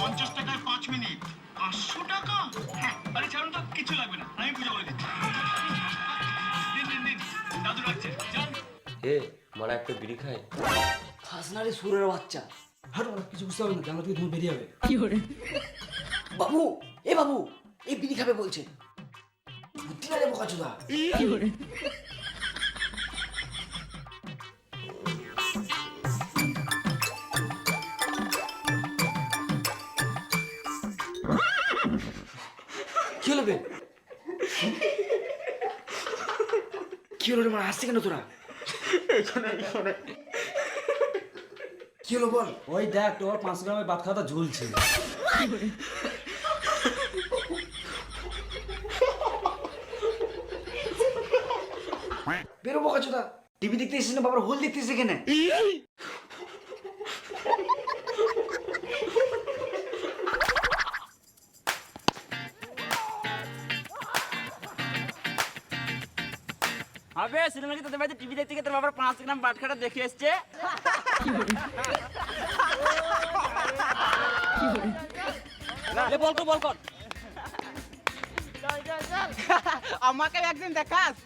50 টাকায় 5 মিনিট। 500 টাকা? হ্যাঁ, আরে ছাড়ুন তো, কিছু লাগবে না, আমি পূজা করে দিচ্ছি। দিন, দাদু রাখছে, যান। এ মারা একটা বিড়ি খায়। খাস না রে সুরের বাচ্চা। হাঁটো কিছু বুঝতে হবে না, জানলা থেকে তুমি বেরিয়ে যাবে। বাবু, বাবু, এই বিড়ি খাবে বলছে। বুদ্ধি না রে বোকাচোদা। কি হলো বে? কি হলো রে, মানে হাসছে কেন তোরা? কি হলো বল? ওই দেখ তোর 5 গ্রামের বাট খাতা ঝুলছে। বেরো বোকাচোদা, টিভি দেখতে এসেছিস না বাবার হোল দেখতে এসেছিস এখানে? আবে শুনে নাকি তোদের বাড়িতে টিভি দেখতে গিয়ে তোর বাবার 5 গ্রাম বাটখাটা দেখে এসছে। বল কর আমাকে একদিন দেখাস।